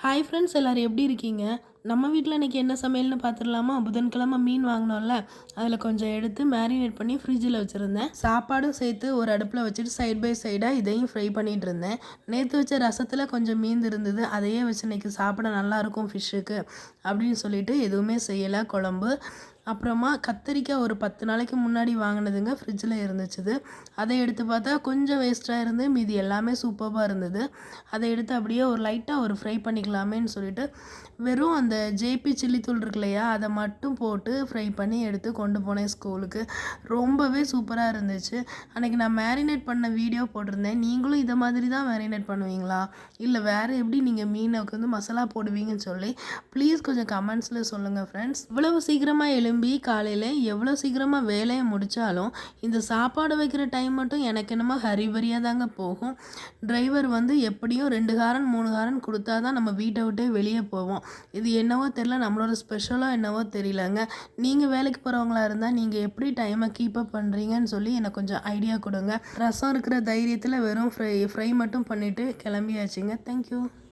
Hi friends, எல்லோரும் எப்படி இருக்கீங்க? நம்ம வீட்டில் இன்றைக்கி என்ன சமையல்னு பார்த்துடலாமா? புதன்கிழமை மீன் வாங்கினோம்ல, அதில் கொஞ்சம் எடுத்து மேரினேட் பண்ணி ஃப்ரிட்ஜில் வச்சுருந்தேன். சாப்பாடும் சேர்த்து ஒரு அடுப்பில் வச்சுட்டு சைட் பை சைடாக இதையும் ஃப்ரை பண்ணிகிட்டு இருந்தேன். நேற்று வச்ச ரசத்தில் கொஞ்சம் மீந்து இருந்தது, அதையே வச்சு இன்றைக்கி சாப்பிட நல்லாயிருக்கும் ஃபிஷ்ஷுக்கு அப்படின்னு சொல்லிட்டு எதுவுமே செய்யலை குழம்பு. அப்புறமா கத்திரிக்காய் ஒரு 10 நாளைக்கு முன்னாடி வாங்கினதுங்க, ஃப்ரிட்ஜில் இருந்துச்சு. அதை எடுத்து பார்த்தா கொஞ்சம் வேஸ்ட்டாக இருந்து மீதி எல்லாமே சூப்பராக இருந்தது. அதை எடுத்து அப்படியே ஒரு லைட்டாக ஒரு ஃப்ரை பண்ணிக்கலாமேன்னு சொல்லிட்டு வெறும் அந்த ஜேபி சில்லித்தூள் இருக்கு இல்லையா, அதை மட்டும் போட்டு ஃப்ரை பண்ணி எடுத்து கொண்டு போனேன் ஸ்கூலுக்கு. ரொம்பவே சூப்பராக இருந்துச்சு. அன்றைக்கி நான் மேரினேட் பண்ண வீடியோ போட்டிருந்தேன். நீங்களும் இதை மாதிரி தான் மேரினேட் பண்ணுவீங்களா, இல்லை வேறு எப்படி நீங்கள் மீனுக்கு வந்து மசாலா போடுவீங்கன்னு சொல்லி ப்ளீஸ் கொஞ்சம் கமெண்ட்ஸில் சொல்லுங்கள் ஃப்ரெண்ட்ஸ். இவ்வளவு சீக்கிரமாக எழும்பி காலையில் எவ்வளோ சீக்கிரமாக வேலையை முடித்தாலும் இந்த சாப்பாடு வைக்கிற டைம் மட்டும் எனக்கு என்னமோ ஹரிபரியாக தாங்க போகும். டிரைவர் வந்து எப்படியும் 2 ஹாரன் 3 ஹாரன் கொடுத்தா தான் நம்ம வீட்டை விட்டே வெளியே போவோம். இது என்னவோ தெரியல, நம்மளோட ஸ்பெஷலாக என்னவோ தெரியலங்க. நீங்கள் வேலைக்கு போகிறவங்களா இருந்தால் நீங்கள் எப்படி டைமை கீப்பப் பண்ணுறீங்கன்னு சொல்லி எனக்கு கொஞ்சம் ஐடியா கொடுங்க. ரசம் இருக்கிற தைரியத்தில் வெறும் ஃப்ரை மட்டும் பண்ணிவிட்டு கிளம்பியாச்சுங்க. தேங்க்யூ.